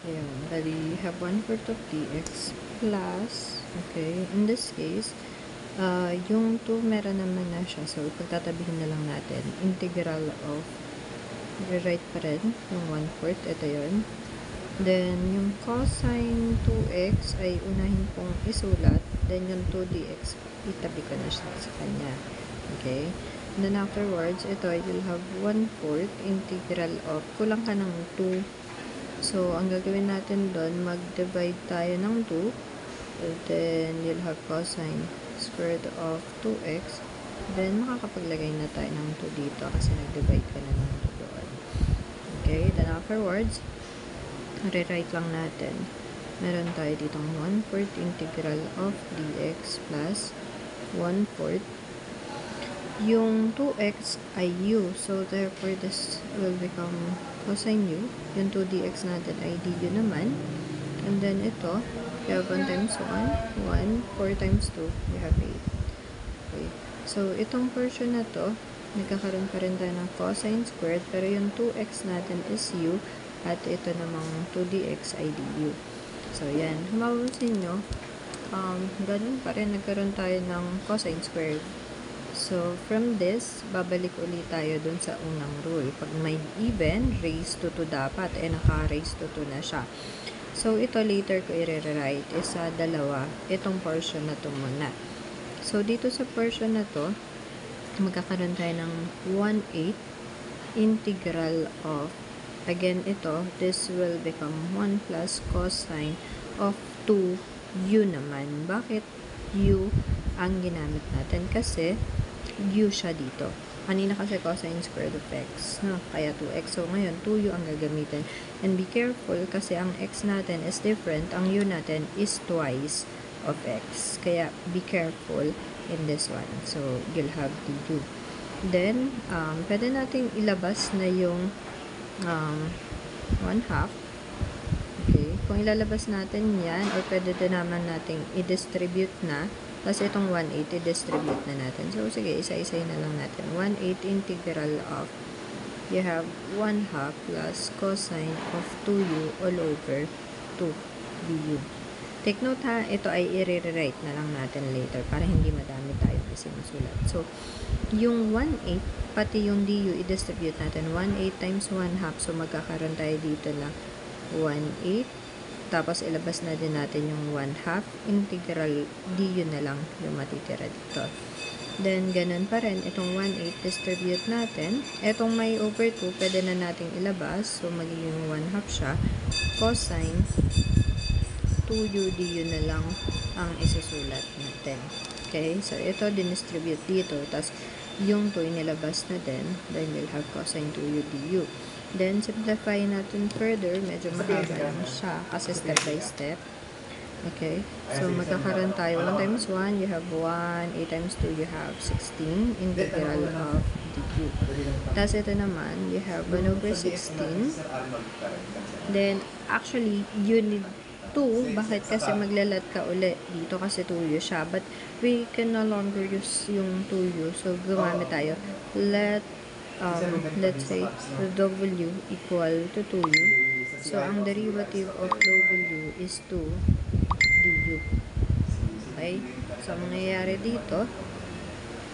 Ayan, bali, you have 1/4 of dx plus, okay, in this case, yung 2 meron naman na siya. So, ipagtatabihin na lang natin. Integral of, i-write pa rin yung 1/4. Ito yun. Then, yung cosine 2x ay unahin pong isulat. Then, yung 2dx, itabi ko na siya sa kanya. Okay? And then, afterwards, ito, you'll have 1/4 integral of, kulang ka ng 2. So, ang gagawin natin doon, mag-divide tayo ng 2. And then, you'll have cosine squared of 2x. Then, makakapaglagay na tayo ng 2 dito kasi nag-divide ka na ng 2 doon. Okay? Then, afterwards, rewrite lang natin. Meron tayo ditong 1/4 integral of dx plus 1/4. Yung 2x ay u. So, therefore, this will become cosine u. Yung 2dx natin ay du naman. And then, ito, we have 1 times 1. 1. 4 times 2. We have 8. Okay. So, itong portion na to, nagkakaroon pa rin tayo ng cosine squared. Pero yung 2x natin is u. At ito namang 2dx ay du. So, yan. Mapapansin nyo, ganun pa rin, nagkaroon tayo ng cosine squared. So, from this, babalik ulit tayo dun sa unang rule. Pag may even, raise to 2 dapat. Naka-raise to 2 na siya. So, ito later ko i-rewrite. Isa, dalawa. Itong portion na to muna. So, dito sa portion na to, magkakaroon tayo ng 1/8 integral of, again, ito, this will become 1 plus cosine of 2u naman. Bakit u ang ginamit natin? Kasi, u siya dito. Kanina kasi cosine squared of x, no? Kaya 2x. So, ngayon, 2u ang gagamitin. And be careful kasi ang x natin is different. Ang u natin is twice of x. Kaya, be careful in this one. So, you'll have du. Then, pwede nating ilabas na yung 1/2. Okay. Kung ilalabas natin yan, or pwede din naman nating i-distribute na. Tapos itong 1/8, i-distribute na natin. So, sige, isa-isay na lang natin. 1/8 integral of, you have 1/2 plus cosine of 2u all over 2 du. Take note ha, ito ay i-rewrite na lang natin later para hindi madami tayo kasi masulat. So, yung 1/8, pati yung du, i-distribute natin. 1/8 times 1/2, so magkakaroon tayo dito na 1/8. Tapos, ilabas na din natin yung 1/2 integral du na lang yung matitira dito. Then, ganun pa rin. Itong 1/8 distribute natin. Itong may over 2, pwede na nating ilabas. So, magiging 1/2 siya. Cosine 2u du na lang ang isusulat natin. Okay? So, ito distribute dito. Tapos, yung 2 inilabas na din. Then, we'll have cosine 2u du. Then, simplify natin further. Medyo mahaba lang siya kasi step by step. Okay? So, magkakaroon tayo. 1 times 1, you have 1. 8 times 2, you have 16. Integral of du. Tapos, ito naman, you have 1 over 16. Then, actually, you need 2. Bakit? Kasi maglalat ka uli. Dito kasi 2u siya. But, we can no longer use yung 2u. So, gumamit tayo. Let's say, w equal to 2u. So, ang derivative of w is 2 du. Okay? So, ang nangyayari dito,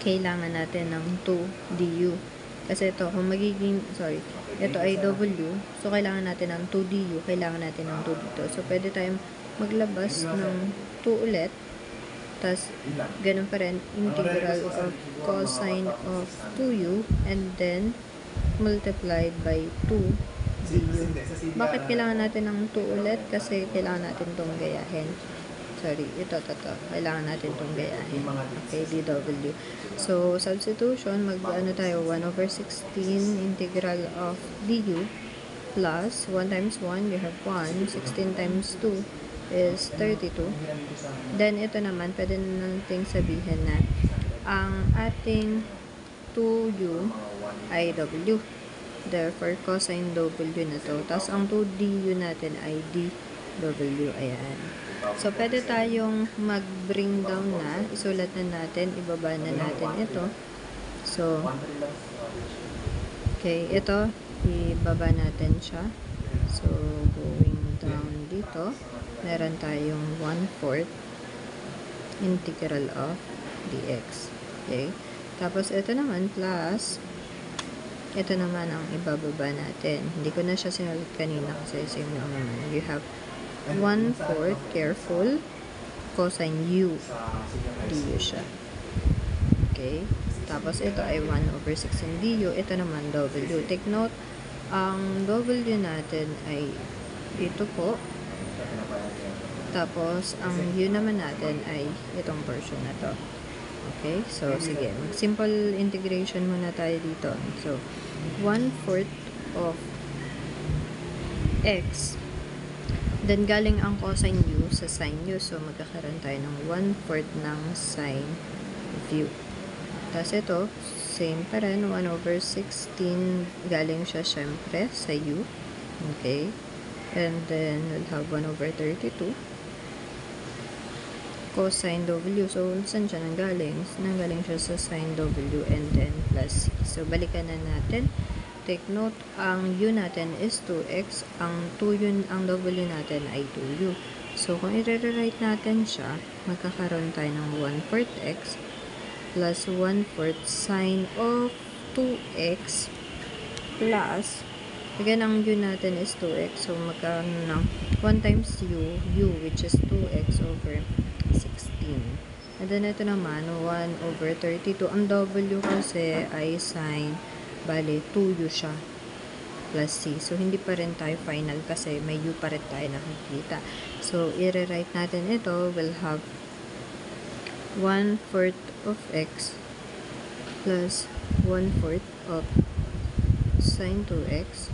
kailangan natin ng 2 du. Kasi ito, kung magiging, ito ay w. So, kailangan natin ng 2 du. Kailangan natin ng 2 dito. So, pwede tayong maglabas ng 2 ulit. Tapos, ganun pa rin, integral of cosine of 2u and then multiplied by 2 du. Bakit kailangan natin ng 2 ulit? Kasi kailangan natin itong gayahin. Ito. Kailangan natin itong gayahin. Okay, dw. So, substitution, mag-ano tayo, 1 over 16 integral of du plus 1 times 1, you have 1. 16 times 2 is 32. Then, ito naman, pwede natin sabihin na ang ating 2u ay w. Therefore, cosine w na to. Tapos, ang 2 du natin ay dw. Ayan. So, pwede tayong mag-bring down na. Isulat na natin. Ibaba na natin ito. So, okay. Ito, ibaba natin siya. So, going down ito, meron tayong 1/4 integral of dx. Okay? Tapos, ito naman plus, ito naman ang ibababa natin. Hindi ko na siya sinulit kanina kasi same lang naman. You have 1/4, careful, cosine u, du siya. Okay? Tapos, ito ay 1/16 du. Ito naman, w. Take note, ang w natin ay ito po. Tapos, ang u naman natin ay itong portion na to. Okay? So, sige. Simple integration muna tayo dito. So, 1/4 of x. Then, galing ang cosine u sa sine u. So, magkakaroon tayo ng 1/4 ng sine of u. Tapos, ito, same pa rin. 1/16. Galing siya, syempre, sa u. Okay? And then, we'll have 1/32. Cosine w. So, saan siya nanggaling? Nanggaling siya sa sine w and then plus c. So, balikan na natin. Take note, ang u natin is 2x. Ang w natin ay 2u. So, kung i-rewrite natin siya, magkakaroon tayo ng 1/4 x plus 1/4 sine of 2x plus, again, ang u natin is 2x. So, magkakaroon ng 1 times u, which is 2x over 16. And then, ito naman, 1/32. Ang w kasi ay sine, bali, 2u siya, plus c. So, hindi pa rin tayo final kasi may u pa rin tayo nakikita. So, i-rewrite natin ito. We'll have 1/4 of x plus 1/4 of sine 2x.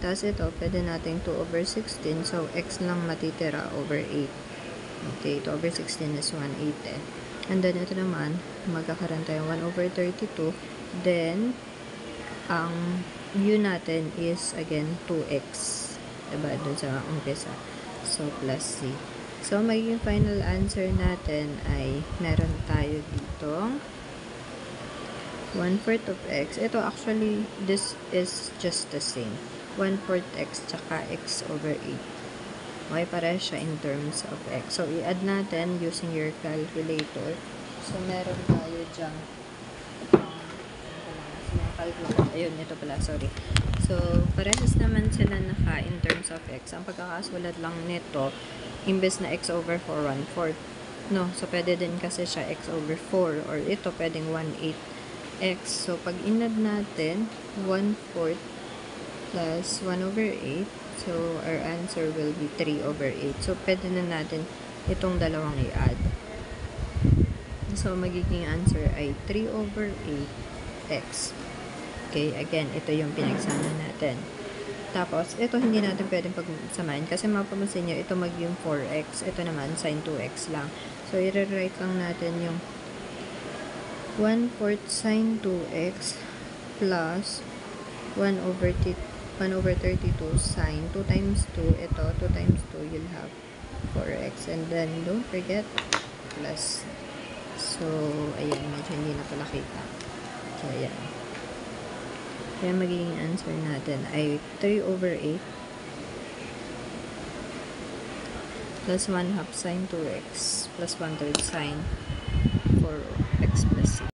Tapos, ito, pwede natin 2/16. So, x lang matitira over 8. Okay, 2/16 is 1/8 eh. And then, ito naman, magkakaroon tayo 1/32. Then, ang u natin is, again, 2x. Diba? Doon sa umpisa. So, plus c. So, magiging final answer natin ay meron tayo dito 1/4 of x. Ito, actually, this is just the same. 1/4 x tsaka x over 8. Okay, pareha siya in terms of x. So, i-add natin using your calculator. So, meron tayo dyan. Ayun, ito pala, sorry. So, parehas naman sila naka in terms of x. Ang pagkakasulat lang nito, imbes na x over 4, 1/4. No, so, pwede din kasi siya x over 4. Or ito, pwedeng 1/8 x. So, pag in-add natin, 1/4 plus 1/8. So, our answer will be 3/8. So, pwede na natin itong dalawang i-add. So, magiging answer ay 3/8x. Okay, again, ito yung pinagsama natin. Tapos, ito hindi natin pwedeng pagsamahin kasi mapapansin nyo, ito magiging 4x. Ito naman, sin 2x lang. So, i-rewrite lang natin yung 1/4 sin 2x plus 1/32 sine 2 times 2. Ito, 2 times 2, you'll have 4x. And then, don't forget, plus. So, ayan, medyo hindi na pala kita. So, ayan. Kaya magiging answer natin ay 3/8 plus 1/2 sine 2x plus 1/3 sine 4x plus c.